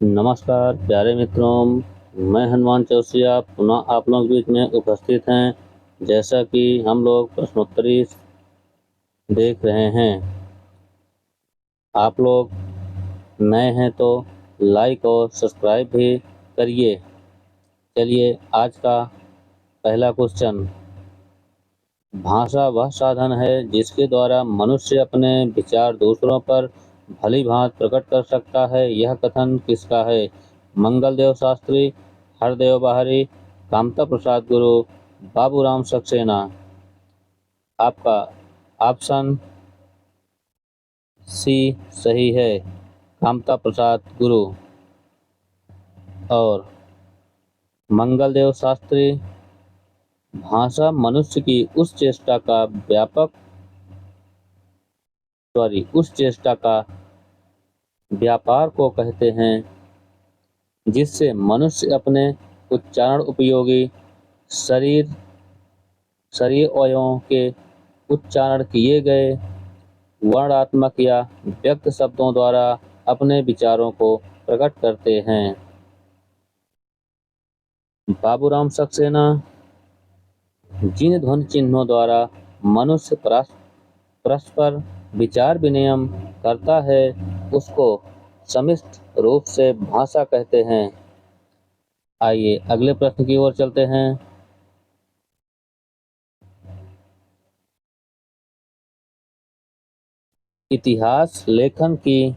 नमस्कार प्यारे मित्रों, मैं हनुमान चौरसिया पुनः आप लोगों के बीच में उपस्थित हैं। जैसा कि हम लोग प्रश्नोत्तरी देख रहे हैं, आप लोग नए हैं तो लाइक और सब्सक्राइब भी करिए। चलिए आज का पहला क्वेश्चन। भाषा वह साधन है जिसके द्वारा मनुष्य अपने विचार दूसरों पर भली भांति प्रकट कर सकता है। यह कथन किसका है? मंगलदेव शास्त्री, हरदेव बाहरी, कामता प्रसाद गुरु, बाबूराम सक्सेना। आपका ऑप्शन सी सही है, कामता प्रसाद गुरु। और मंगलदेव शास्त्री, भाषा मनुष्य की उस चेष्टा का व्यापार को कहते हैं जिससे मनुष्य अपने उच्चारण उपयोगी शरीर अवयवों के उच्चारण किए गए वर्णात्मक या व्यक्त शब्दों द्वारा अपने विचारों को प्रकट करते हैं। बाबूराम सक्सेना, जिन ध्वनि चिन्हों द्वारा मनुष्य परस्पर विचार विनिमय करता है उसको सम्मिश्र रूप से भाषा कहते हैं। आइए अगले प्रश्न की ओर चलते हैं। इतिहास लेखन की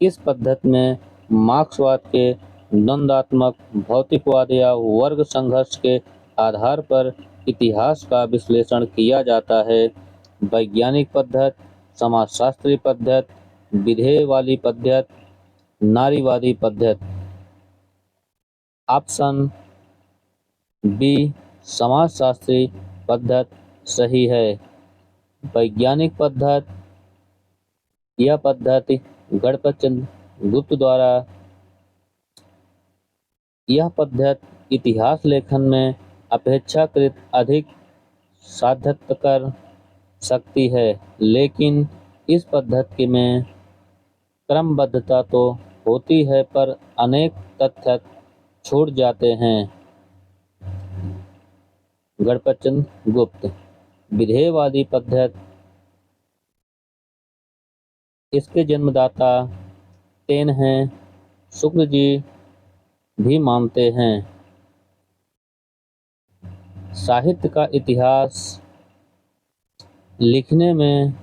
इस पद्धति में मार्क्सवाद के द्वंद्वात्मक भौतिकवाद या वर्ग संघर्ष के आधार पर इतिहास का विश्लेषण किया जाता है। वैज्ञानिक पद्धति, समाजशास्त्री पद्धति, विधेय वाली पद्धति, नारीवादी पद्धति। ऑप्शन बी समाजशास्त्री पद्धति सही है। वैज्ञानिक पद्धति, यह पद्धति गणपत चंद्र गुप्त द्वारा यह पद्धति इतिहास लेखन में अपेक्षाकृत अधिक साध्यता कर सकती है, लेकिन इस पद्धति में क्रमबद्धता तो होती है पर अनेक तथ्य छूट जाते हैं। गणपत चंद्र गुप्त। विधेयवादी पद्धति, इसके जन्मदाता तेन हैं, शुक्ल जी भी मानते हैं। साहित्य का इतिहास लिखने में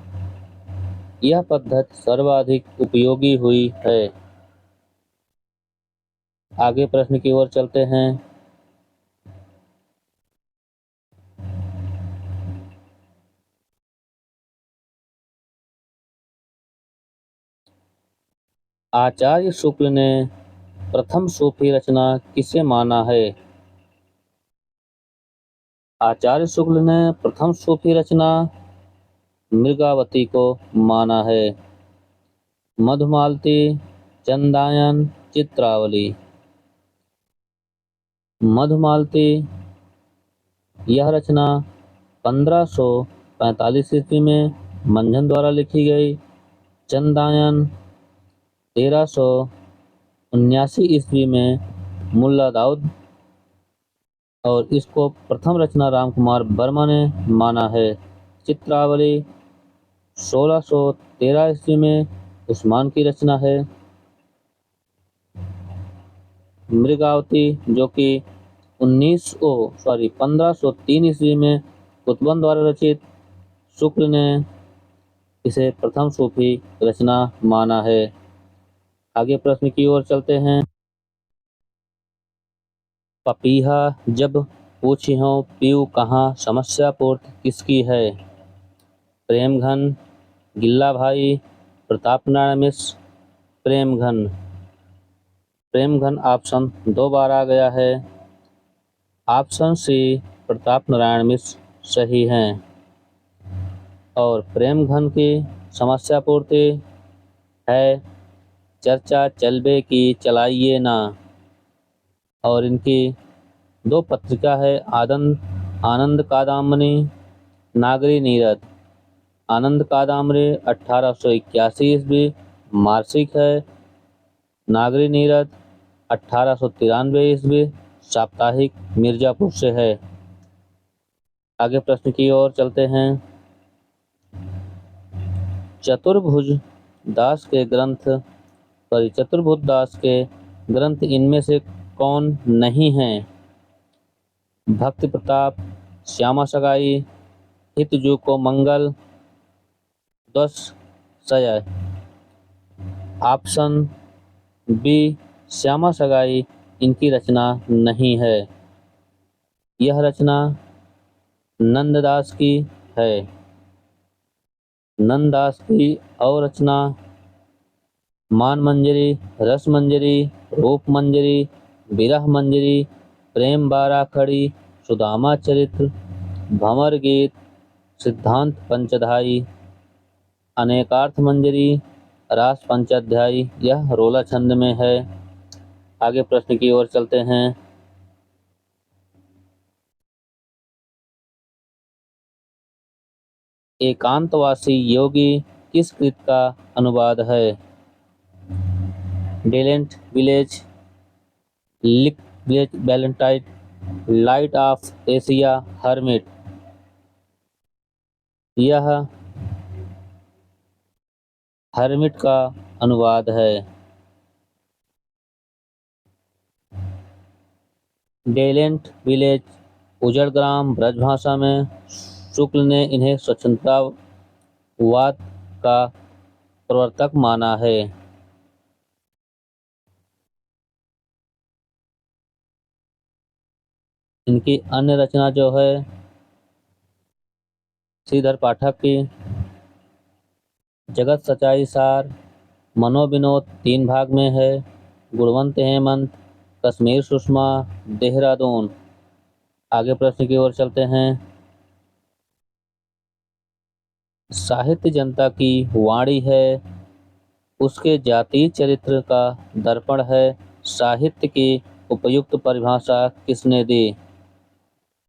यह पद्धति सर्वाधिक उपयोगी हुई है। आगे प्रश्न की ओर चलते हैं। आचार्य शुक्ल ने प्रथम सूफी रचना किसे माना है? आचार्य शुक्ल ने प्रथम सूफी रचना मृगावती को माना है। मधुमालती, चंदायन, चित्रावली। मधुमालती, यह रचना 1545 ईस्वी में मंझन द्वारा लिखी गई। चंदायन 1379 ईस्वी में मुल्ला दाऊद, और इसको प्रथम रचना रामकुमार वर्मा ने माना है। चित्रावली 1613 ईस्वी में उस्मान की रचना है। मृगावती जो कि 1503 ईस्वी में कुतुबन द्वारा रचित, शुक्ल ने इसे प्रथम सूफी रचना माना है। आगे प्रश्न की ओर चलते हैं। पपीहा जब पूछियो पीऊ कहाँ, समस्या पूर्ति किसकी है? प्रेमघन, गिल्ला भाई, प्रताप नारायण मिश्र, प्रेमघन। प्रेमघन ऑप्शन 2 बार आ गया है। ऑप्शन सी प्रताप नारायण मिश्र सही हैं। और प्रेमघन की समस्या पूर्ति है चर्चा चलबे की चलाइए ना। और इनकी 2 पत्रिका है, आनंद कादम्बरी, नागरी नीरद। आनंद कादम्बरी 1881 ईस्वी मासिक है, नागरी नीरद 1893 ईस्वी, साप्ताहिक मिर्जापुर से है। आगे प्रश्न की ओर चलते हैं। चतुर्भुज दास के ग्रंथ इनमें से कौन नहीं हैं? भक्ति प्रताप, श्यामा सगाई, हितजू को मंगल, 10 सय। ऑप्शन बी श्यामा सगाई इनकी रचना नहीं है। यह रचना नंददास की है। नंददास की और रचना मान मंजरी, रस मंजरी, रूप मंजरी, विरह मंजरी, प्रेम बारा खड़ी, सुदामा चरित्र, भंवर गीत, सिद्धांत पंचधाई, अनेकार्थ मंजरी, रास पंचाध्यायी। यह रोला छंद में है। आगे प्रश्न की ओर चलते हैं। एकांतवासी योगी किस कृत का अनुवाद है? डेलेंट विलेज, लिक village Valentine, light of Asia, hermit. यह हर्मिट का अनुवाद है। डेलेंट विलेज उजड़ ग्राम ब्रजभाषा में शुक्ल ने इन्हें स्वतंत्रतावाद का प्रवर्तक माना है। इनकी अन्य रचना जो है श्रीधर पाठक की जगत सच्चाई सार, मनोविनोद 3 भाग में है, गुणवंत हेमंत, कश्मीर सुषमा, देहरादून। आगे प्रश्न की ओर चलते हैं। साहित्य जनता की वाणी है, उसके जातीय चरित्र का दर्पण है। साहित्य की उपयुक्त परिभाषा किसने दी?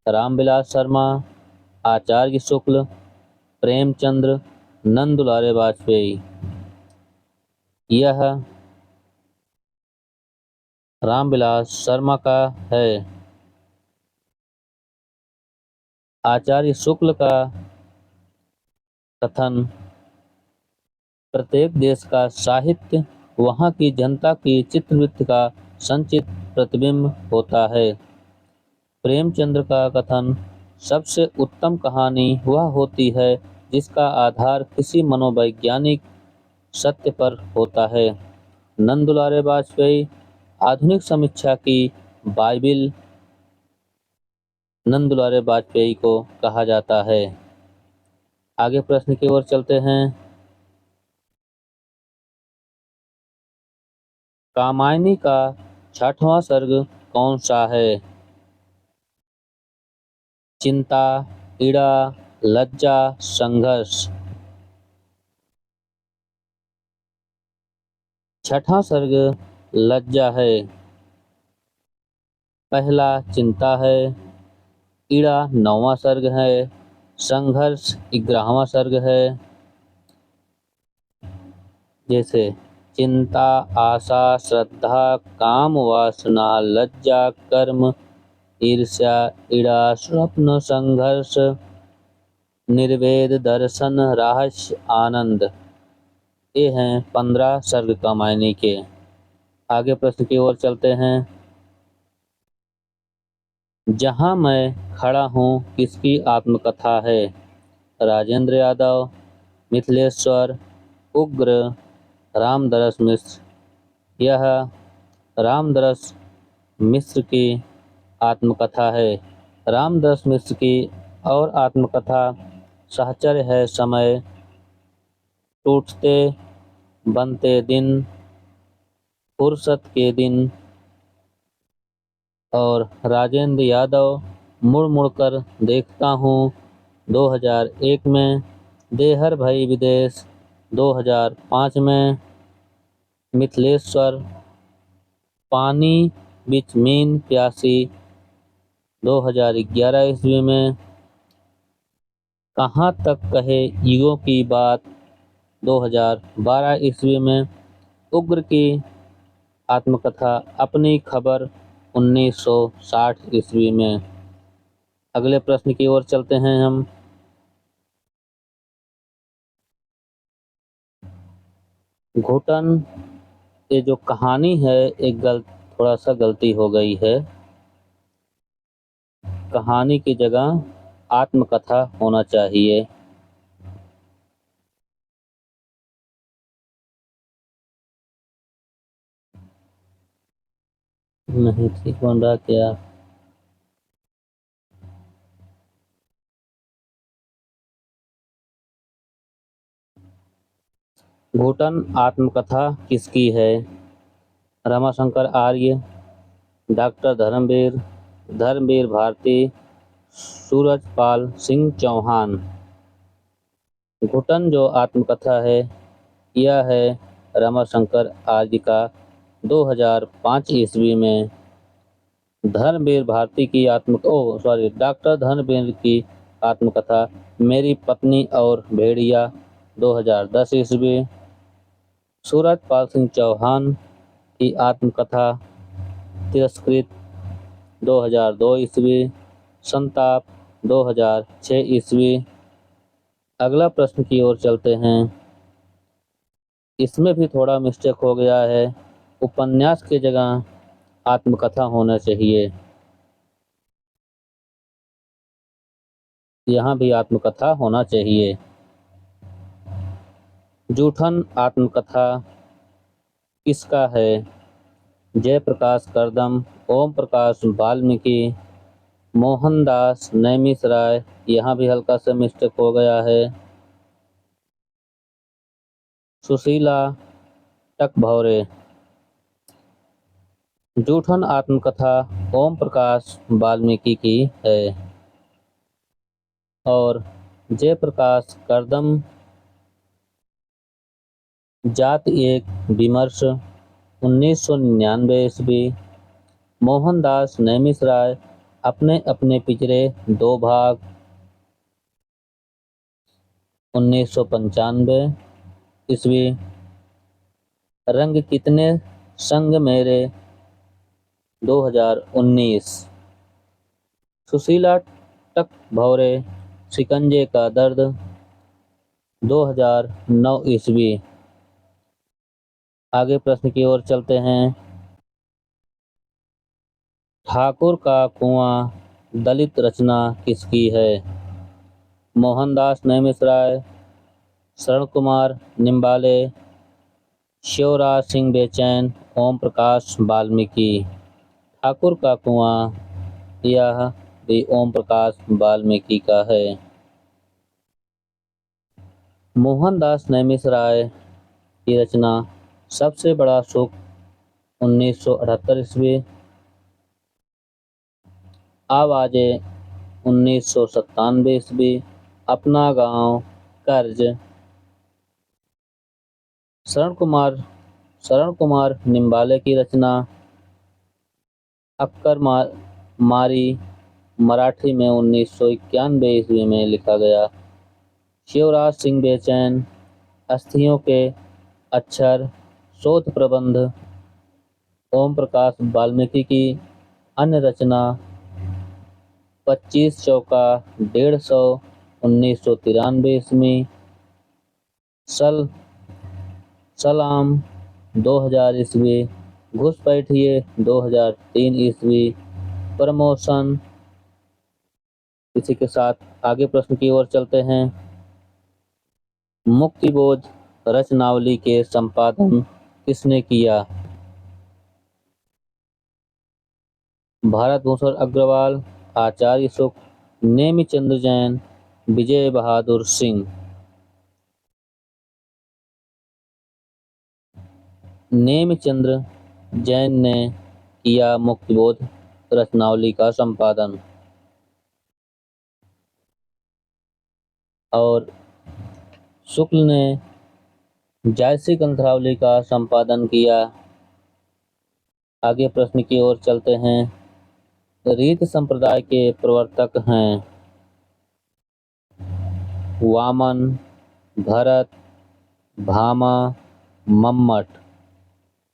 रामविलास शर्मा, आचार्य शुक्ल, प्रेमचंद्र, नंदुलारे वाजपेयी। यह रामविलास शर्मा का है। आचार्य शुक्ल का कथन प्रत्येक देश का साहित्य वहाँ की जनता की चित्रवृत्ति का संचित प्रतिबिंब होता है। प्रेमचंद्र का कथन सबसे उत्तम कहानी वह होती है जिसका आधार किसी मनोवैज्ञानिक सत्य पर होता है। नंदुलारे वाजपेयी आधुनिक समीक्षा की बाइबिल नंदुलारे वाजपेयी को कहा जाता है। आगे प्रश्न की ओर चलते हैं। कामायनी का 6वां सर्ग कौन सा है? चिंता, पीड़ा, लज्जा, संघर्ष। 6वां सर्ग लज्जा है। पहला चिंता है, पीड़ा 9वां सर्ग है, संघर्ष 11वां सर्ग है। जैसे चिंता, आशा, श्रद्धा, काम, वासना, लज्जा, कर्म, ईर्ष्या, ईड़ा, स्वप्न, संघर्ष, निर्वेद, दर्शन, रहस्य, आनंद। ये हैं 15 सर्ग कामायनी के। आगे प्रश्न की ओर चलते हैं। जहां मैं खड़ा हूँ किसकी आत्मकथा है? राजेंद्र यादव, मिथिलेश्वर, उग्र, रामदरस मिश्र। यह रामदरस मिश्र की आत्मकथा है। रामदरस मिश्र की और आत्मकथा सहचर्य है समय, टूटते बनते दिन, फुर्सत के दिन और राजेंद्र यादव मुड़ मुड़ कर देखता हूँ 2001 में, देहर भई विदेश 2005 में, मिथिलेश्वर पानी बिच मीन प्यासी 2011 ईस्वी में, कहाँ तक कहे युगों की बात 2012 ईस्वी में, उग्र की आत्मकथा अपनी खबर 1960 ईस्वी में। अगले प्रश्न की ओर चलते हैं हम। घुटन, ये जो कहानी है एक थोड़ा सा गलती हो गई है। कहानी की जगह आत्मकथा होना चाहिए। नहीं ठीक बन रहा क्या? घुटन आत्मकथा किसकी है? रमाशंकर आर्य, डॉक्टर धर्मवीर भारती, सूरजपाल सिंह चौहान। घुटन जो आत्मकथा है यह है रमाशंकर आर्य का 2005 ईस्वी में। धर्मवीर भारती की डॉक्टर धर्मवीर की आत्मकथा मेरी पत्नी और भेड़िया 2010 ईस्वी। सूरजपाल सिंह चौहान की आत्मकथा तिरस्कृत 2002 ईस्वी। संताप 2006 ईस्वी। अगला प्रश्न की ओर चलते हैं। इसमें भी थोड़ा मिस्टेक हो गया है। उपन्यास की जगह आत्मकथा होना चाहिए। यहाँ भी आत्मकथा होना चाहिए। जूठन आत्मकथा किसका है? जयप्रकाश करदम, ओम प्रकाश वाल्मीकि, मोहनदास नैमिषराय। यहाँ भी हल्का सा मिस्टेक हो गया है। सुशीला टकभौरे। जूठन आत्मकथा ओम प्रकाश वाल्मीकि की है और जयप्रकाश करदम जात एक विमर्श 1999 ईस्वी। मोहनदास नैमिषराय अपने अपने पिंजरे 2 भाग 1995 ईस्वी। रंग कितने संग मेरे 2019। सुशीला टकभौरे शिकंजे का दर्द 2009 ईस्वी। आगे प्रश्न की ओर चलते हैं। ठाकुर का कुआं दलित रचना किसकी है? मोहनदास नैमिषराय, शरण कुमार निम्बाले, शिवराज सिंह बेचैन, ओम प्रकाश वाल्मीकि। ठाकुर का कुआं यह भी ओम प्रकाश वाल्मीकि का है। मोहनदास नैमिषराय की रचना सबसे बड़ा सुख 1978 ईस्वी। आवाजें 1997 ईस्वी। अपना गांव, कर्ज। शरण कुमार निम्बाले की रचना अक्कर मारी मराठी में 1991 ईस्वी में लिखा गया। शिवराज सिंह बेचैन अस्थियों के अक्षर शोध प्रबंध। ओम प्रकाश वाल्मीकि की अन्य रचना 25 चौका 150 1993 ईस्वी। सलाम 2000 ईस्वी। घुसपैठिए 2003 ईस्वी। प्रमोशन। इसी के साथ आगे प्रश्न की ओर चलते हैं। मुक्तिबोध रचनावली के संपादन किसने किया? भारतभूषण अग्रवाल, आचार्य शुक्ल, नेमिचंद्र जैन, विजय बहादुर सिंह। नेमिचंद्र जैन ने किया मुक्तिबोध रचनावली का संपादन और शुक्ल ने जायसी ग्रंथावली का संपादन किया। आगे प्रश्न की ओर चलते हैं। रीत संप्रदाय के प्रवर्तक हैं वामन, भरत, भामा, मम्मट।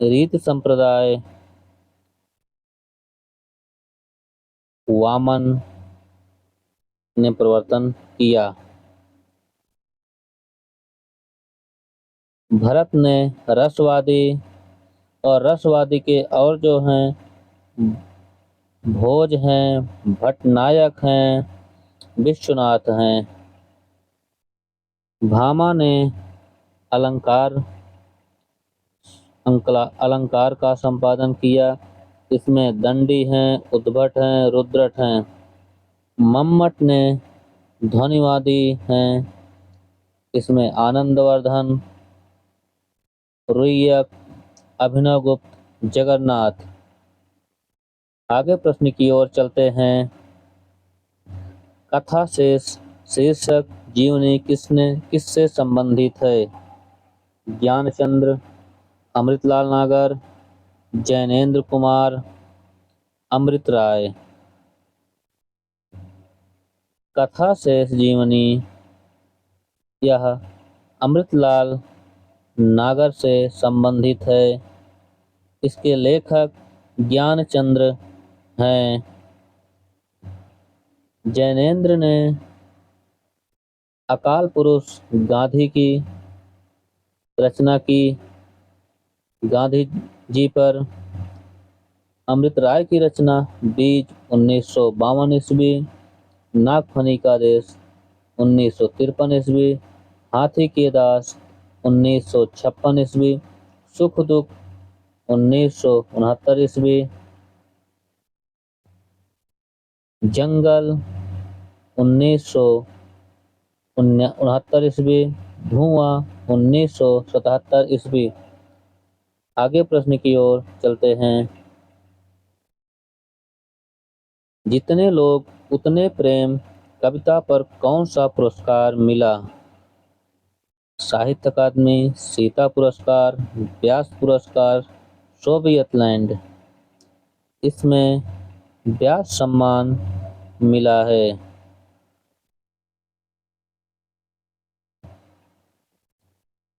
रीत संप्रदाय वामन ने प्रवर्तन किया। भरत ने रसवादी और रसवादी के और जो हैं भोज हैं, भट्टनायक हैं, विश्वनाथ हैं। भामा ने अलंकार का संपादन किया। इसमें दंडी हैं, उद्भट हैं, रुद्रट हैं। मम्मट ने ध्वनिवादी हैं। इसमें आनंदवर्धन, रुय्यक, अभिनवगुप्त, जगन्नाथ। आगे प्रश्न की ओर चलते हैं। कथा शेष शीर्षक जीवनी किससे संबंधित है? ज्ञानचंद्र, अमृतलाल नागर, जैनेन्द्र कुमार, अमृत राय। कथा शेष जीवनी यह अमृतलाल नागर से संबंधित है। इसके लेखक ज्ञानचंद्र हैं। जैनेन्द्र ने अकाल पुरुष गांधी की रचना की। गांधी जी पर। अमृत राय की रचना बीज 1952 ईस्वी, नागफनी का देश 1953 ईस्वी, हाथी के दास 1956 ईस्वी, सुख दुख 1969 ईस्वी, जंगल 1969 ईस्वी, धुआं 1977 ईस्वी। आगे प्रश्न की ओर चलते हैं। जितने लोग उतने प्रेम कविता पर कौन सा पुरस्कार मिला? साहित्य अकादमी, सीता पुरस्कार, व्यास पुरस्कार, सोवियत लैंड। इसमें व्यास सम्मान मिला है।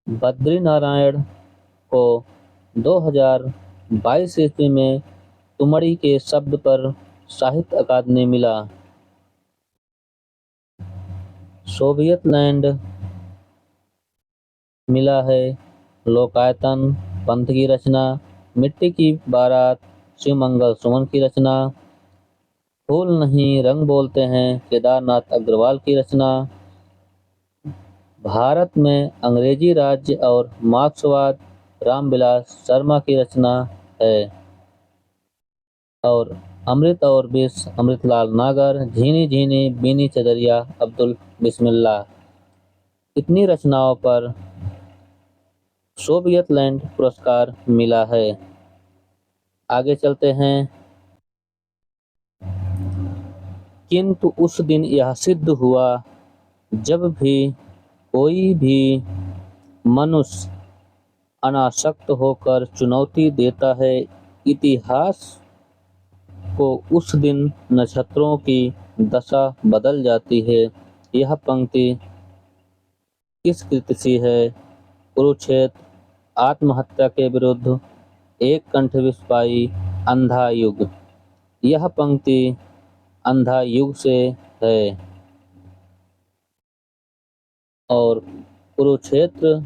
बद्रीनारायण को 2022 ईस्वी में तुमड़ी के शब्द पर साहित्य अकादमी मिला। सोवियत लैंड मिला है लोकायतन पंथ की रचना, मिट्टी की बारात शिवमंगल सुमन की रचना, फूल नहीं रंग बोलते हैं केदारनाथ अग्रवाल की रचना, भारत में अंग्रेजी राज्य और मार्क्सवाद रामविलास शर्मा की रचना है। और अमृत और विष अमृतलाल नागर, झीनी झीनी बीनी चदरिया अब्दुल बिस्मिल्लाह। इतनी रचनाओं पर सोवियत लैंड पुरस्कार मिला है। आगे चलते हैं। किंतु उस दिन यह सिद्ध हुआ जब भी कोई भी मनुष्य अनासक्त होकर चुनौती देता है इतिहास को, उस दिन नक्षत्रों की दशा बदल जाती है। यह पंक्ति किस कृति सी है? कुरुक्षेत्र, आत्महत्या के विरुद्ध, एक कंठ विस्पाई, अंधा युग। यह पंक्ति अंधा युग से है। और कुरुक्षेत्र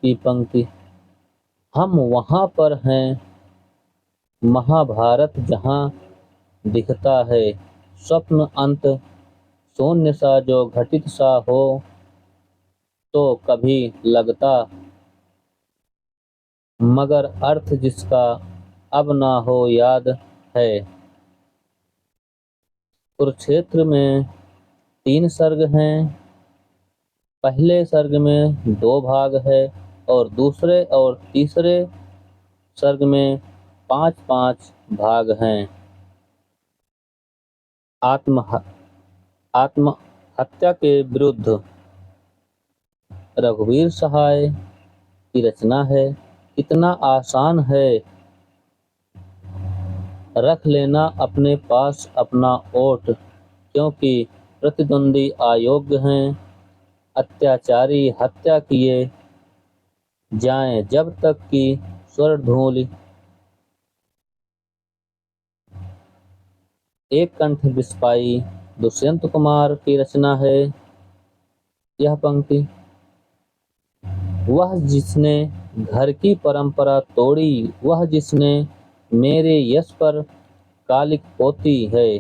की पंक्ति हम वहाँ पर हैं, महाभारत जहाँ दिखता है, स्वप्न अंत शून्य सा जो घटित सा हो तो कभी लगता, मगर अर्थ जिसका अब ना हो याद है। कुरुक्षेत्र में 3 सर्ग हैं। पहले सर्ग में 2 भाग है और दूसरे और तीसरे सर्ग में 5-5 भाग हैं। आत्महत्या के विरुद्ध रघुवीर सहाय की रचना है। इतना आसान है रख लेना अपने पास अपना वोट, क्योंकि प्रतिद्वंदी अयोग्य हैं। अत्याचारी हत्या किए जाएं जब तक कि स्वर धूल एक कंठ बिस्पाई दुष्यंत कुमार की रचना है यह पंक्ति। वह जिसने घर की परंपरा तोड़ी, वह जिसने मेरे यश पर कालिक पोती है,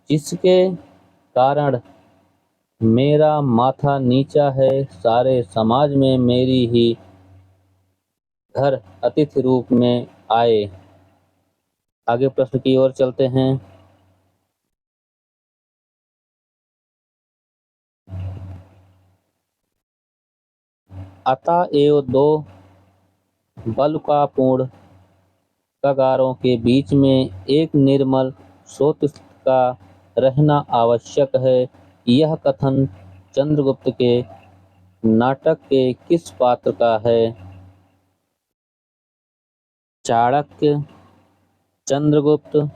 जिसके कारण मेरा माथा नीचा है, सारे समाज में मेरी ही घर अतिथि रूप में आए। आगे प्रश्न की ओर चलते हैं। अतएव दो बलुकापूर्ण कगारों के बीच में एक निर्मल स्रोत का रहना आवश्यक है। यह कथन चंद्रगुप्त के नाटक के किस पात्र का है? Chanakya, Chandragupta,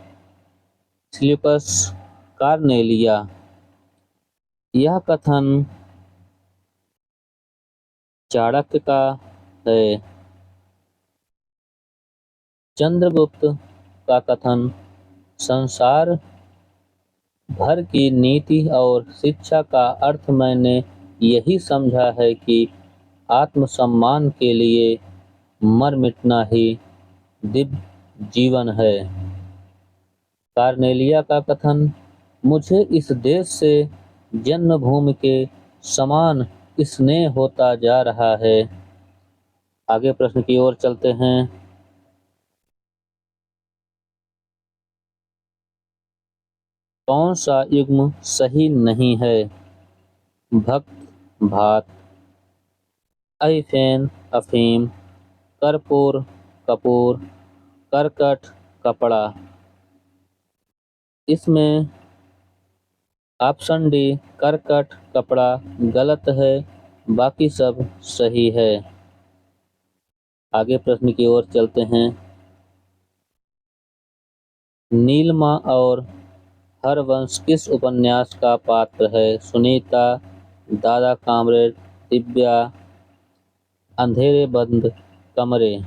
slips, Cornelia. यह कथन चाणक्य का है। चंद्रगुप्त का कथन संसार भर की नीति और शिक्षा का अर्थ मैंने यही समझा है कि आत्मसम्मान के लिए मर मिटना ही दिव्य जीवन है। कार्नेलिया का कथन मुझे इस देश से जन्मभूमि के समान स्नेह होता जा रहा है। आगे प्रश्न की ओर चलते हैं। कौन सा युग्म सही नहीं है? भक्त, भात, अहिफेन, अफीम, कर्पूर, कपूर, करकट, कपड़ा। इसमें ऑप्शन डी करकट कपड़ा गलत है, बाकी सब सही है। आगे प्रश्न की ओर चलते हैं। नीलमा और हरवंश किस उपन्यास का पात्र है? सुनीता, दादा कामरेड, दिव्या, अंधेरे बंद कमरे।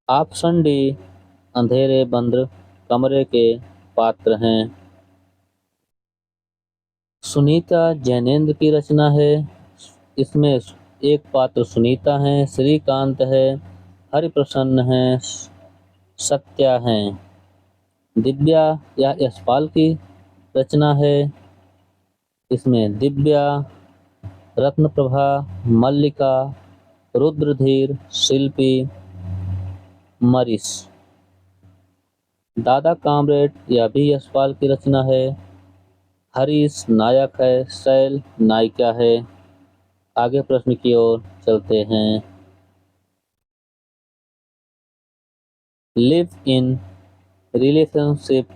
ऑप्शन डी अंधेरे बंद कमरे के पात्र हैं। सुनीता जैनेन्द्र की रचना है। इसमें एक पात्र सुनीता हैं, श्रीकांत है, हरिप्रसन्न हैं, सत्या हैं। दिव्या या यशपाल की रचना है। इसमें दिव्या, रत्नप्रभा, मल्लिका, रुद्रधीर, शिल्पी, मरीस। दादा कामरेड यह भी यशपाल की रचना है। हरीश नायक है, शैल नायिका है। आगे प्रश्न की ओर चलते हैं। लिव इन रिलेशनशिप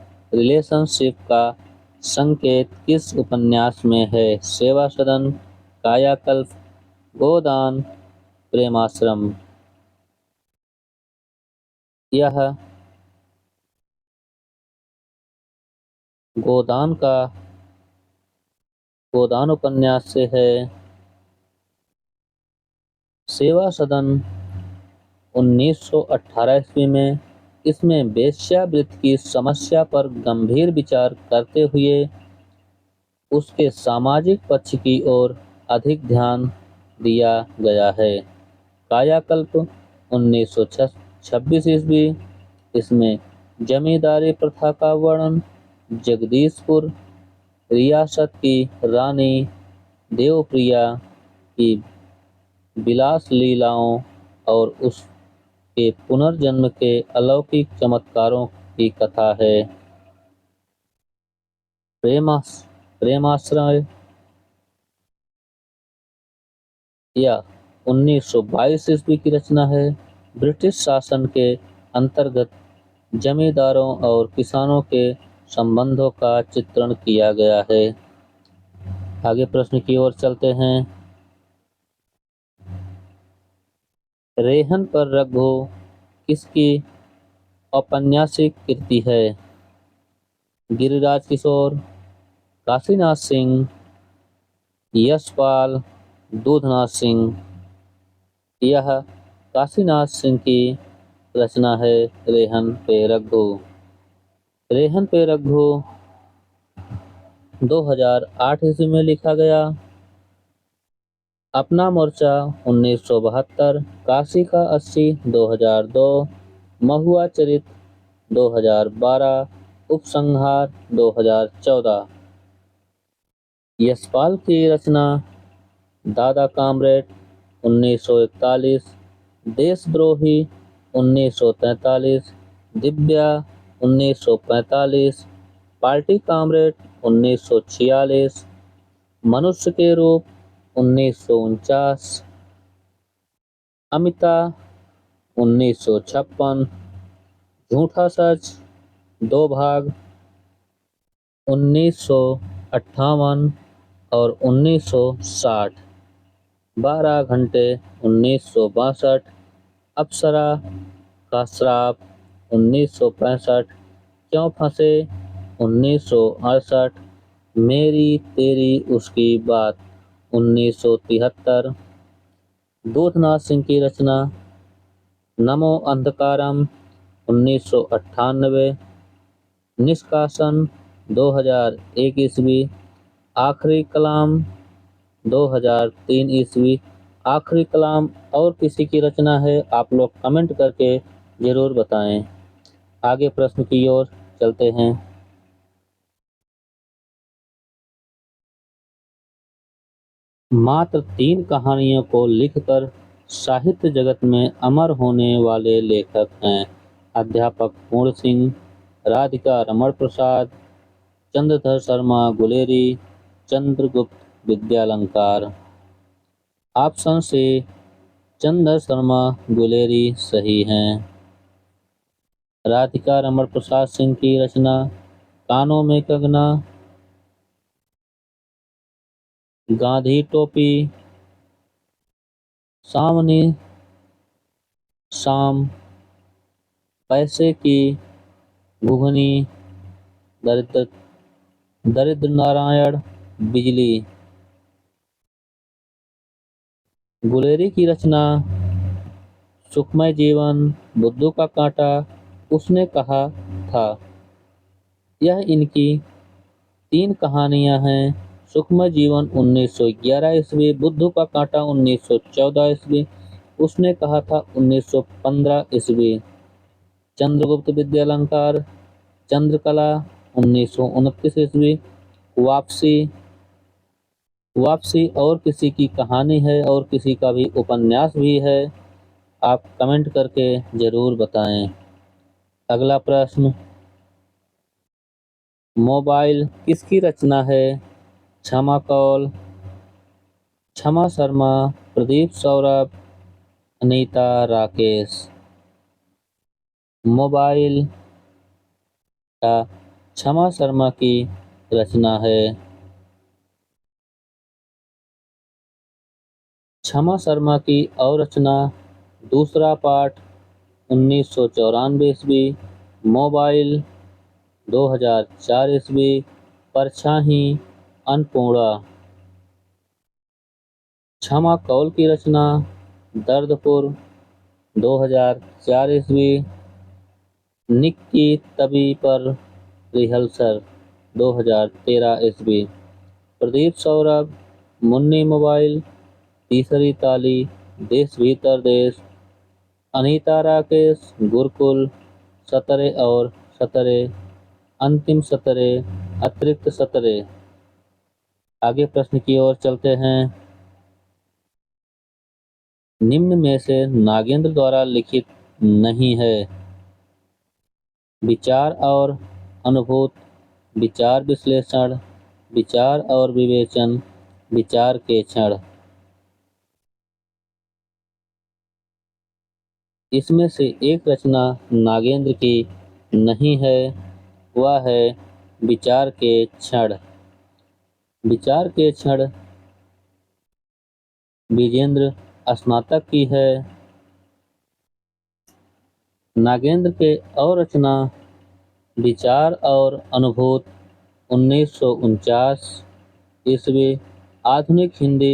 का संकेत किस उपन्यास में है? सेवा सदन, कायाकल्प, गोदान, प्रेमाश्रम। यह गोदान उपन्यास से है। सेवा सदन 1918 ईस्वी में। इसमें वेश्यावृत्ति की समस्या पर गंभीर विचार करते हुए उसके सामाजिक पक्ष की ओर अधिक ध्यान दिया गया है। कायाकल्प 1926 ईस्वी। इसमें जमींदारी प्रथा का वर्णन, जगदीशपुर रियासत की रानी देवप्रिया की विलास लीलाओं और उसके पुनर्जन्म के अलौकिक चमत्कारों की कथा है। प्रेमाश्रय यह 1922 ईस्वी की रचना है। ब्रिटिश शासन के अंतर्गत जमींदारों और किसानों के संबंधों का चित्रण किया गया है। आगे प्रश्न की ओर चलते हैं। रेहन पर रघु किसकी औपन्यासिक कृति है? गिरिराज किशोर, काशीनाथ सिंह, यशपाल, दूधनाथ सिंह। यह काशीनाथ सिंह की रचना है रेहन पे रघु। रेहन पे रघु 2008 ईस्वी में लिखा गया। अपना मोर्चा 1972, काशी का 80 2002, महुआ चरित 2012, उपसंहार 2014। यशपाल की रचना दादा कामरेड 1941, देशद्रोही 1943, दिव्या 1945, पार्टी कामरेड 1946, मनुष्य के रूप 1949, अमिता 1956, झूठा सच 2 भाग 1958 और 1960, 12 घंटे 1962, अप्सरा का श्राप 1965, क्यों फंसे 1968, मेरी तेरी उसकी बात 1973। दूधनाथ सिंह की रचना नमो अंधकारम 1998, निष्कासन 2001 ईस्वी, आखिरी कलाम 2003 ईस्वी। आखिरी कलाम और किसी की रचना है, आप लोग कमेंट करके जरूर बताएं। आगे प्रश्न की ओर चलते हैं। मात्र 3 कहानियों को लिखकर साहित्य जगत में अमर होने वाले लेखक हैं अध्यापक पूर्ण सिंह, राधिका रमण प्रसाद, चंद्रधर शर्मा गुलेरी, चंद्रगुप्त विद्यालंकार। ऑप्शन से चंद्रधर शर्मा गुलेरी सही हैं। राधिका रमण प्रसाद सिंह की रचना कानों में कंगना, गांधी टोपी, सामनी शाम, पैसे की घुघनी, दरिद्र दरिद्र नारायण, बिजली। गुलेरी की रचना सुखमय जीवन, बुद्धू का कांटा, उसने कहा था। यह इनकी 3 कहानियां हैं। सुखमय जीवन 1911 ईस्वी, बुद्धू का कांटा 1914 ईस्वी, उसने कहा था 1915 ईस्वी। चंद्रगुप्त विद्यालंकार चंद्रकला 1929 ईस्वी। वापसी वापसी और किसी की कहानी है और किसी का भी उपन्यास भी है, आप कमेंट करके जरूर बताएं। अगला प्रश्न, मोबाइल किसकी रचना है? क्षमा कौल, क्षमा शर्मा, प्रदीप सौरभ, अनीता राकेश। मोबाइल या क्षमा शर्मा की रचना है। क्षमा शर्मा की और रचना दूसरा पाठ 1994 ईस्वी, मोबाइल 2004 ईस्वी, परछाई अन्नपूर्णा। क्षमा कौल की रचना दर्दपुर 2004 ईस्वी, निक्की तबी पर रिहर्सल 2013 ईस्वी। प्रदीप सौरभ मुन्नी मोबाइल, तीसरी ताली, देश भीतर देश। अनीता राकेश गुरुकुल, सतरे और सतरे, अंतिम सतरे, अतिरिक्त सतरे। आगे प्रश्न की ओर चलते हैं। निम्न में से नागेंद्र द्वारा लिखित नहीं है? विचार और अनुभूत, विचार विश्लेषण, विचार और विवेचन, विचार के क्षण। इसमें से एक रचना नागेंद्र की नहीं है, वह है विचार के क्षण। विचार के क्षण विजेंद्र स्नातक की है। नागेंद्र के और रचना विचार और अनुभूत 1949 ईस्वी, आधुनिक हिंदी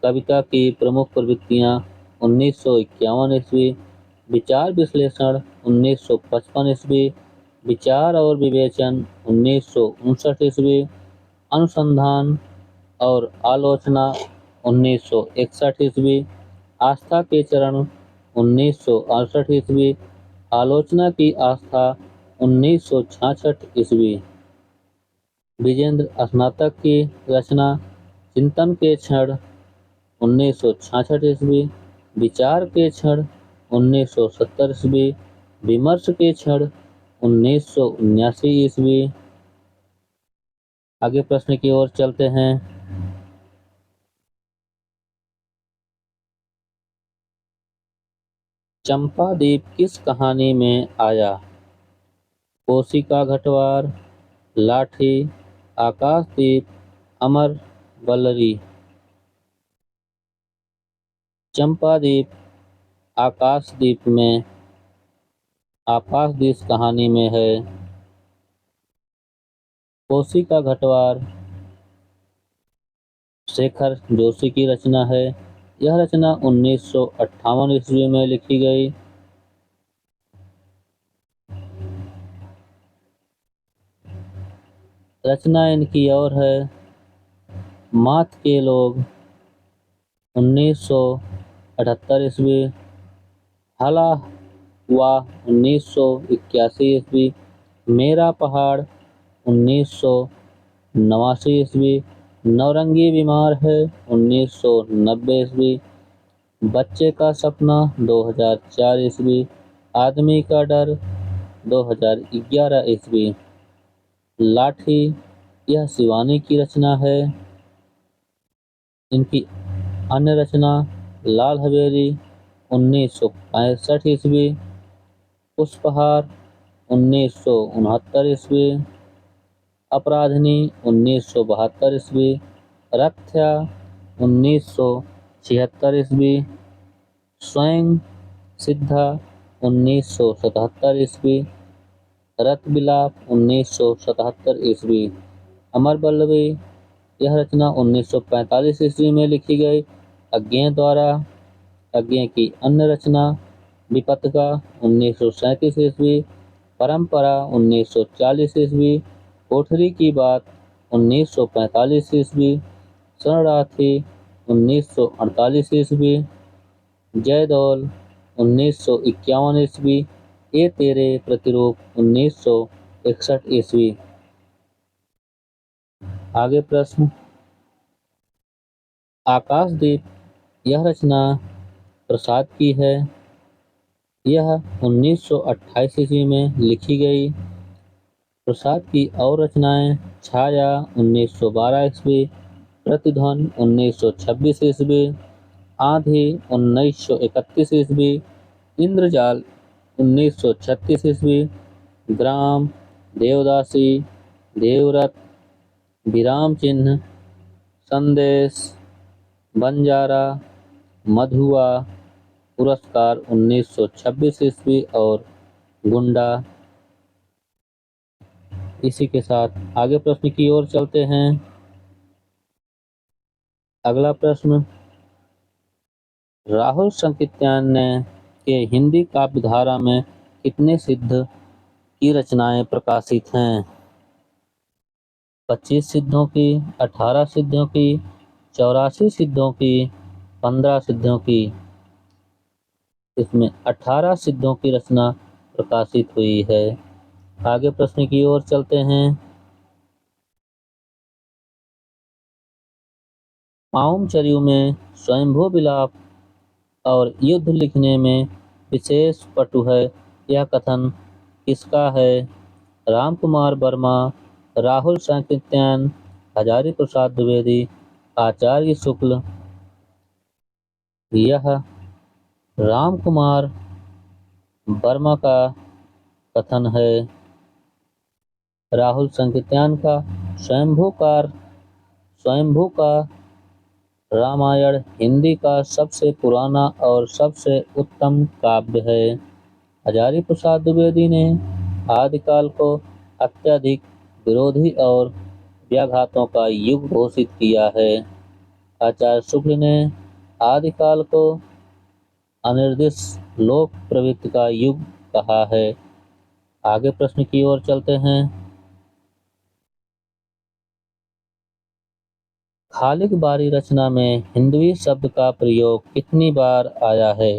कविता की प्रमुख प्रवृत्तियाँ 1951 ईस्वी, विचार विश्लेषण 1955 ईस्वी, विचार और विवेचन 1959 ईस्वी, अनुसंधान और आलोचना 1961 ईस्वी, आस्था के चरण 1968 ईस्वी, आलोचना की आस्था 1966 ईस्वी, विजेंद्र स्नातक की रचना चिंतन के क्षण 1966 ईस्वी, विचार के क्षण 1970 ईस्वी, विमर्श के क्षण 1979 ईस्वी। आगे प्रश्न की ओर चलते हैं। चंपादीप किस कहानी में आया? कोशिका घटवार, लाठी, आकाशदीप, अमर वल्लरी। चंपादीप आकाशदीप कहानी में है। कोशिका घटवार शेखर जोशी की रचना है। यह रचना 1958 ईस्वी में लिखी गई। रचना इनकी और है। माथ के लोग 1978 ईस्वी, हला हुआ 1981 ईस्वी, मेरा पहाड़ 1989 ईस्वी, नौरंगी बीमार है 1990 ईस्वी, बच्चे का सपना 2004 ईस्वी, आदमी का डर 2011 ईस्वी। लाठी यह शिवानी की रचना है। इनकी अन्य रचना लाल हवेली 1965 ईस्वी, पुष्पहार 1969 ईस्वी, अपराधिनी 1972 ईस्वी, रथ्या 1976 ईस्वी, स्वयं सिद्धा 1977 ईस्वी, रथ विलाप 1977 ईस्वी। अमर वल्लभी यह रचना 1945 ईस्वी में लिखी गई। अज्ञेय द्वारा अज्ञेय की अन्य रचना विपत्तिका 1937 ईस्वी, परंपरा 1940 ईस्वी, कोठरी की बात 1945 ईस्वी, शरणार्थी 1948 ईस्वी, जयदौल 1951 ईस्वी, ये तेरे प्रतिरूप 1961 ईस्वी। आगे प्रश्न। आकाशदीप यह रचना प्रसाद की है। यह 1928 ईस्वी में लिखी गई। प्रसाद की और रचनाएं छाया 1912 ईस्वी, प्रतिध्वनि 1926 ईस्वी, आंधी 1931 ईस्वी, इंद्रजाल 1936 ईस्वी, ग्राम, देवदासी, देवव्रत, विराम चिन्ह, संदेश, बंजारा, मधुआ, पुरस्कार 1926 ईस्वी और गुंडा। इसी के साथ आगे प्रश्न की ओर चलते हैं। अगला प्रश्न। राहुल संकीर्तन ने के हिंदी काव्य धारा में कितने सिद्ध की रचनाएं प्रकाशित हैं? 25 सिद्धों की, 18 सिद्धों की, 84 सिद्धों की, 15 सिद्धों की। इसमें 18 सिद्धों की रचना प्रकाशित हुई है। आगे प्रश्न की ओर चलते हैं। पाउमचर्यु में स्वयंभू विलाप और युद्ध लिखने में विशेष पटु है, यह कथन किसका है? रामकुमार वर्मा, राहुल संकीर्तन, हजारी प्रसाद द्विवेदी, आचार्य शुक्ल। यह रामकुमार वर्मा का कथन है। राहुल संकीर्तन का स्वयंभू का रामायण हिंदी का सबसे पुराना और सबसे उत्तम काव्य है। हजारी प्रसाद द्विवेदी ने आदिकाल को अत्यधिक विरोधी और व्याघातों का युग घोषित किया है। आचार्य शुक्ल ने आदिकाल को अनिर्दिष्ट लोक प्रवृत्ति का युग कहा है। आगे प्रश्न की ओर चलते हैं। खालिक बारी रचना में हिंदवी शब्द का प्रयोग कितनी बार आया है?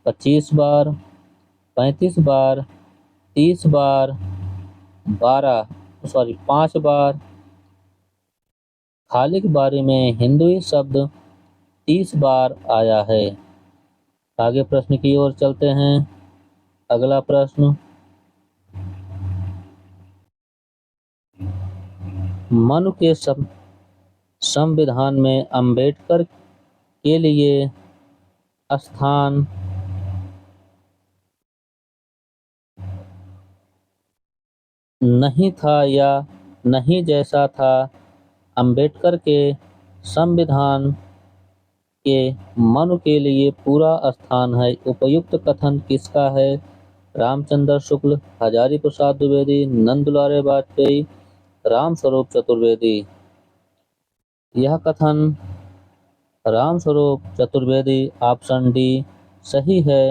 25 बार, 35 बार, 30 बार, 5 बार। खालिक बारी में हिंदवी शब्द 30 बार आया है। आगे प्रश्न की ओर चलते हैं। अगला प्रश्न, मनु के संविधान में अंबेडकर के लिए स्थान नहीं था या नहीं जैसा था? अंबेडकर के संविधान के मनु के लिए पूरा स्थान है। उपयुक्त कथन किसका है? रामचंद्र शुक्ल, हजारी प्रसाद द्विवेदी, नंदुलारे वाजपेयी, रामस्वरूप चतुर्वेदी। यह कथन रामस्वरूप चतुर्वेदी, ऑप्शन डी सही है।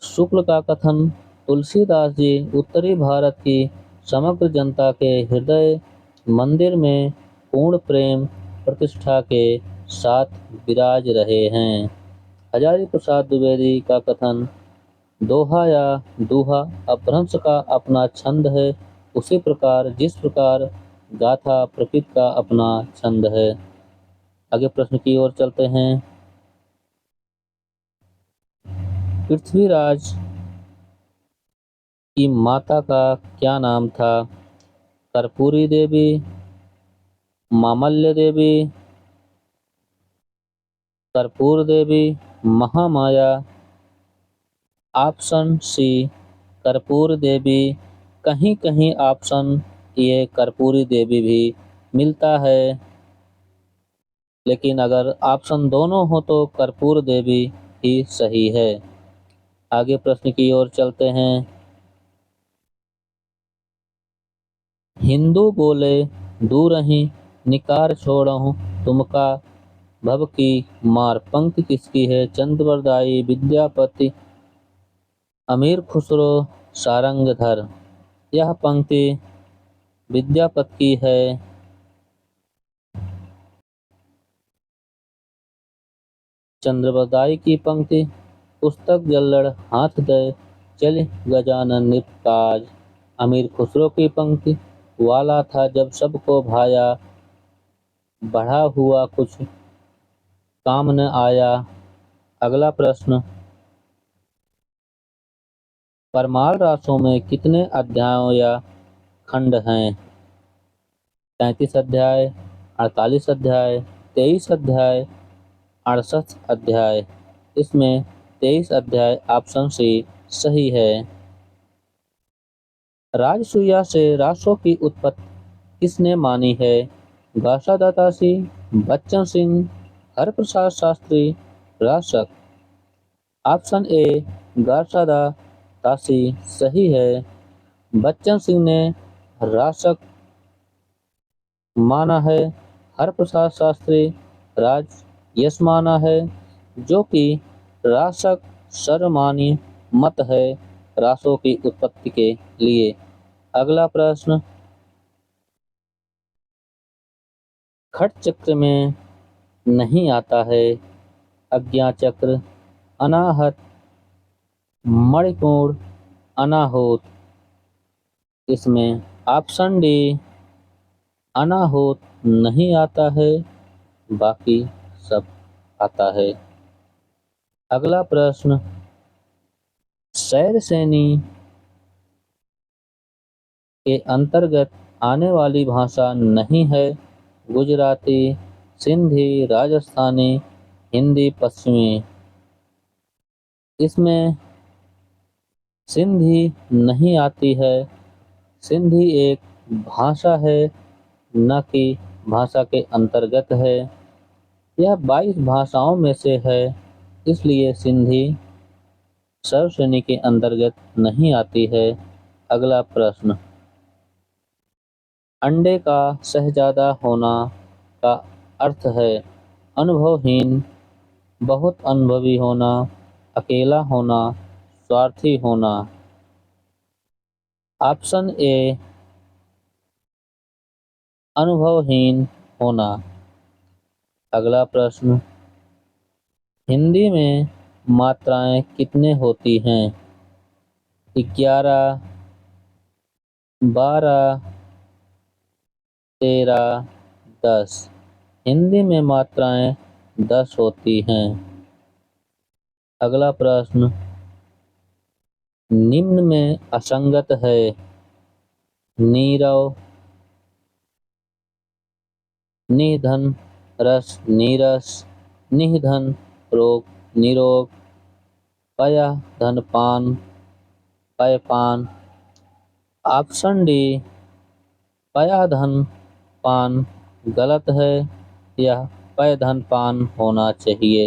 शुक्ल का कथन, तुलसीदास जी उत्तरी भारत की समग्र जनता के हृदय मंदिर में पूर्ण प्रेम प्रतिष्ठा के साथ विराज रहे हैं। हजारी प्रसाद द्विवेदी का कथन, दोहा या दूहा अपभ्रंश का अपना छंद है, उसी प्रकार जिस प्रकार गाथा प्रकृति का अपना छंद है। आगे प्रश्न की ओर चलते हैं। पृथ्वीराज की माता का क्या नाम था? कर्पूरी देवी, मामल्य देवी, कर्पूर देवी, महामाया। ऑप्शन सी कर्पूर देवी। कहीं कहीं ऑप्शन ये कर्पूरी देवी भी मिलता है, लेकिन अगर ऑप्शन दोनों हो तो कर्पूर देवी ही सही है। आगे प्रश्न की ओर चलते हैं। हिंदू बोले दूरहि निकार छोड़हु तुमका भव की मार। पंक्ति किसकी है? चंद्रवरदाई, विद्यापति, अमीर खुसरो, सारंगधर। यह पंक्ति विद्यापति की है। चंद्रवरदाई की पंक्ति, पुस्तक जल्लड़ हाथ दे चल गजानन निपकाज। अमीर खुसरो की पंक्ति, वाला था जब सबको भाया, बढ़ा हुआ कुछ काम न आया। अगला प्रश्न, परमार रासों में कितने अध्यायों या खंड हैं? 33 अध्याय, 48 अध्याय, 23 अध्याय, 68 अध्याय। इसमें 23 अध्याय ऑप्शन सी सही है। राजसूया से रासों की उत्पत्ति किसने मानी है? गासा दातासी, बच्चन सिंह, हरप्रसाद शास्त्री, रासक। ऑप्शन ए गासा दातासी सही है। बच्चन सिंह ने रासक माना है, हरप्रसाद शास्त्री राजयश माना है, जो कि रासक सर्वमान्य मत है रासों की उत्पत्ति के लिए। अगला प्रश्न, खट चक्र में नहीं आता है? अज्ञा चक्र, अनाहत, मणिपूर, अनाहूत। इसमें ऑप्शन डी अनाहूत नहीं आता है, बाकी सब आता है। अगला प्रश्न, शैरसेनी के अंतर्गत आने वाली भाषा नहीं है? गुजराती, सिंधी, राजस्थानी, हिंदी पश्चिमी। इसमें सिंधी नहीं आती है। सिंधी एक भाषा है, न कि भाषा के अंतर्गत है। यह 22 भाषाओं में से है, इसलिए सिंधी शैरसेनी के अंतर्गत नहीं आती है। अगला प्रश्न, अंडे का शहजादा होना का अर्थ है अनुभवहीन, बहुत अनुभवी होना, अकेला होना, स्वार्थी होना। ऑप्शन ए अनुभवहीन होना। अगला प्रश्न, हिंदी में मात्राएं कितने होती हैं? 11, 12, 13, 10। हिंदी में मात्राएं 10 होती हैं। अगला प्रश्न, निम्न में असंगत है नीरव, निधन, रस, नीरस, निधन, रोग, निरोग, पय, धन, पान, पयपान। ऑप्शन डी पया धन पान गलत है, यह पय धन पान होना चाहिए।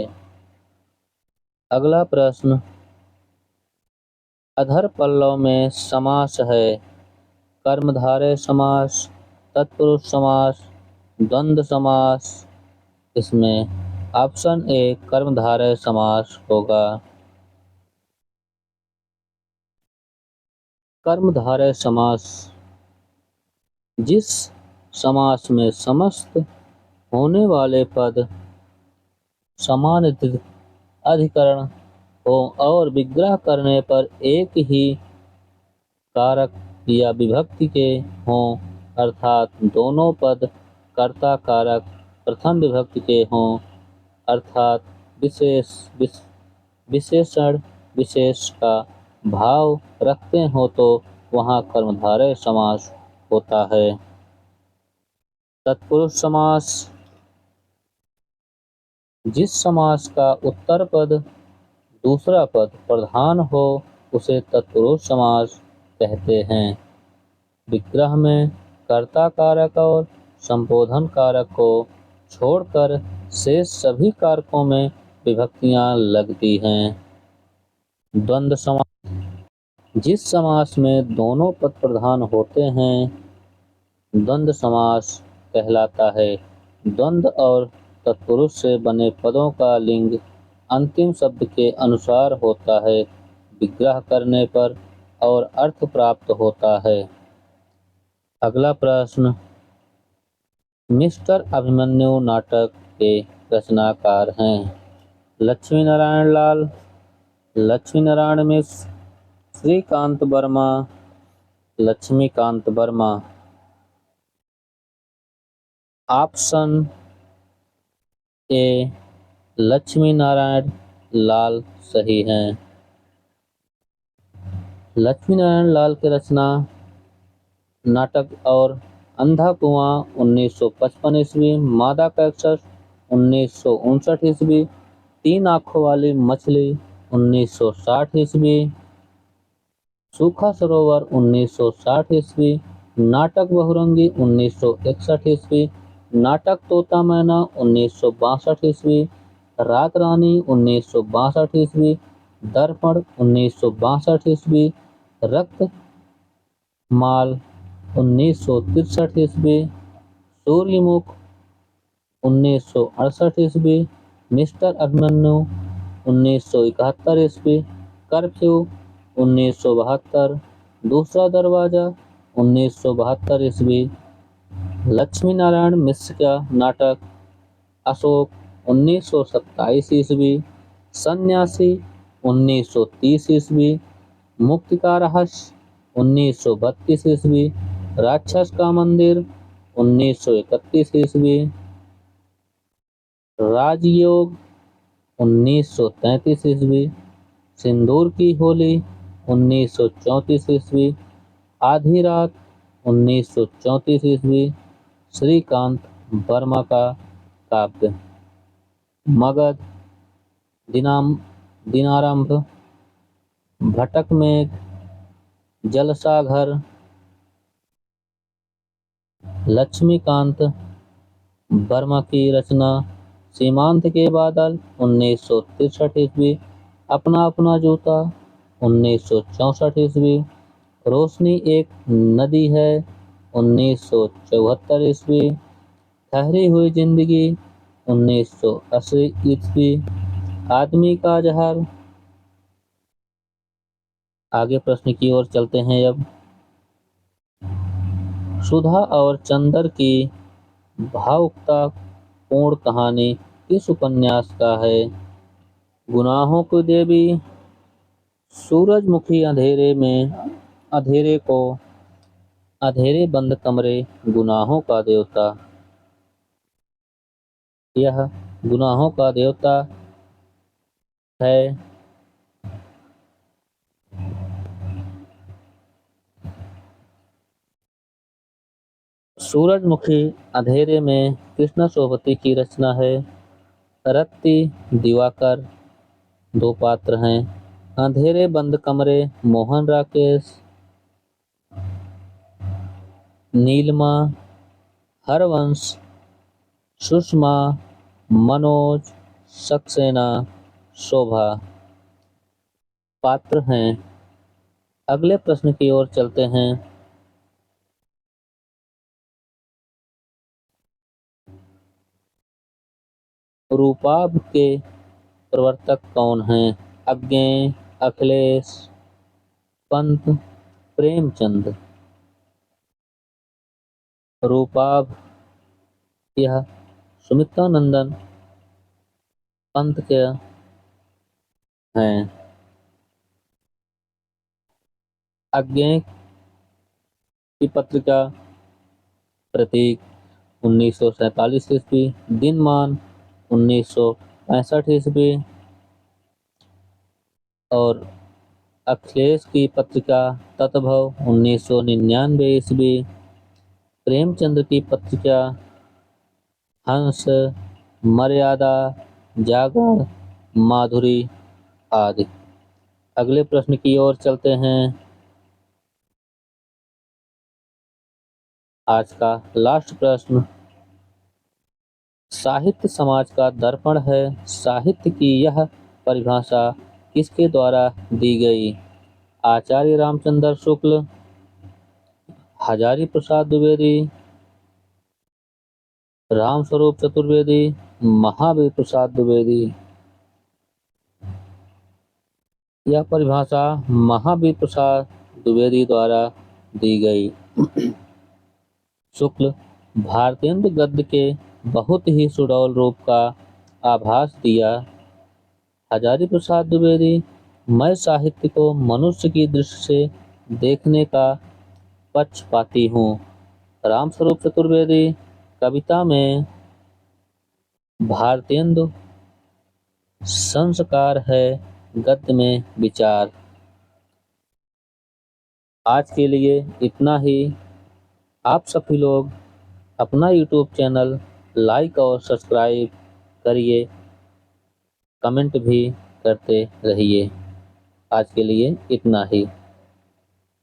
अगला प्रश्न, अधर पल्लव में समास है कर्मधारय समास, तत्पुरुष समास, द्वंद्व समास। इसमें ऑप्शन ए कर्मधारय समास होगा। कर्मधारय समास जिस समास में समस्त होने वाले पद समान अधिकरण हो और विग्रह करने पर एक ही कारक या विभक्ति के हों, अर्थात दोनों पद कर्ता कारक प्रथम विभक्ति के हों, अर्थात विशेषण विशेष का भाव रखते हो तो वहाँ कर्मधारय समास होता है। तत्पुरुष समास जिस समास का उत्तर पद दूसरा पद प्रधान हो उसे तत्पुरुष समास कहते हैं। विग्रह में कर्ता कारक और संबोधन कारक को छोड़कर शेष सभी कारकों में विभक्तियां लगती हैं। द्वंद्व समास जिस समास में दोनों पद प्रधान होते हैं द्वंद्व समास कहलाता है। द्वंद्व और तत्पुरुष से बने पदों का लिंग अंतिम शब्द के अनुसार होता है, विग्रह करने पर और अर्थ प्राप्त होता है। अगला प्रश्न, मिस्टर अभिमन्यु नाटक के रचनाकार हैं लक्ष्मी नारायण लाल, लक्ष्मी नारायण मिश्र, श्रीकांत वर्मा, लक्ष्मीकांत वर्मा। ऑप्शन ए लक्ष्मी नारायण लाल सही हैं। लक्ष्मी नारायण लाल की रचना नाटक और अंधा कुआं 1955 ईस्वी, मादा कैक्टस 1959 ईस्वी, 3 आँखों वाली मछली 1960 ईस्वी, सूखा सरोवर 1960 ईस्वी, नाटक बहुरंगी 1961 ईस्वी, नाटक तोता मैना 1962 ईस्वी, रात रानी 1962 ईस्वी, दर्पण 1962 ईस्वी, रक्त माल 1963 ईस्वी, सूर्यमुख 1968 ईस्वी, मिस्टर अभिमन्यु 1971 ईस्वी, कर्फ्यू 1972, दूसरा दरवाजा 1972 ईस्वी, लक्ष्मी नारायण मिश्र का नाटक अशोक 1927 ईस्वी, सन्यासी 1930 ईस्वी, मुक्ति का रहस्य 1932 ईस्वी, राक्षस का मंदिर 1931 ईस्वी, राजयोग 1933 ईस्वी, सिंदूर की होली 1934 ईस्वी, आधी रात 1934 ईस्वी, श्रीकांत वर्मा का काव्य मगध, दिनारंभ, भटक मेघ, जलसाघर, लक्ष्मीकांत वर्मा की रचना सीमांत के बादल 1963 ईस्वी, अपना अपना जूता 1964 ईस्वी, रोशनी एक नदी है 1974 ईस्वी, ठहरी हुई जिंदगी 1980 ईस्वी। आदमी का जहर। आगे प्रश्न की ओर चलते हैं अब। सुधा और चंदर की भावुकता पूर्ण कहानी किस उपन्यास का है? गुनाहों की देवी, सूरजमुखी, अंधेरे बंद कमरे, गुनाहों का देवता। यह गुनाहों का देवता है। सूरजमुखी अंधेरे में कृष्णा सोबती की रचना है। रत्ती, दिवाकर दो पात्र हैं। अंधेरे बंद कमरे मोहन राकेश, नीलिमा, हरवंश, सुषमा, मनोज सक्सेना, शोभा पात्र हैं। अगले प्रश्न की ओर चलते हैं। रूपाभ के प्रवर्तक कौन हैं? अज्ञेय, अखिलेश, पंत, प्रेमचंद। रूपाभ यह सुमित्रानंदन पंत के हैं। अज्ञेय की पत्रिका प्रतीक 1947 ईस्वी, दिनमान 1965 ईस्वी और अखिलेश की पत्रिका तत्भव 1999 ईस्वी। प्रेमचंद की पत्रिका हंस, मर्यादा, जागरण, माधुरी आदि। अगले प्रश्न की ओर चलते हैं। आज का लास्ट प्रश्न। साहित्य समाज का दर्पण है। साहित्य की यह परिभाषा किसके द्वारा दी गई? आचार्य रामचंद्र शुक्ल, हजारी प्रसाद द्विवेदी, रामस्वरूप चतुर्वेदी, महावीर प्रसाद द्विवेदी। यह परिभाषा महावीर प्रसाद द्विवेदी द्वारा दी गई। शुक्ल भारतेंदु गद्य के बहुत ही सुडौल रूप का आभास दिया। हजारी प्रसाद द्विवेदी मैं साहित्य को मनुष्य की दृष्टि से देखने का पक्षपाती हूँ। रामस्वरूप चतुर्वेदी कविता में भारतेंदु संस्कार है, गद्य में विचार। आज के लिए इतना ही। आप सभी लोग अपना यूट्यूब चैनल लाइक और सब्सक्राइब करिए, कमेंट भी करते रहिए। आज के लिए इतना ही।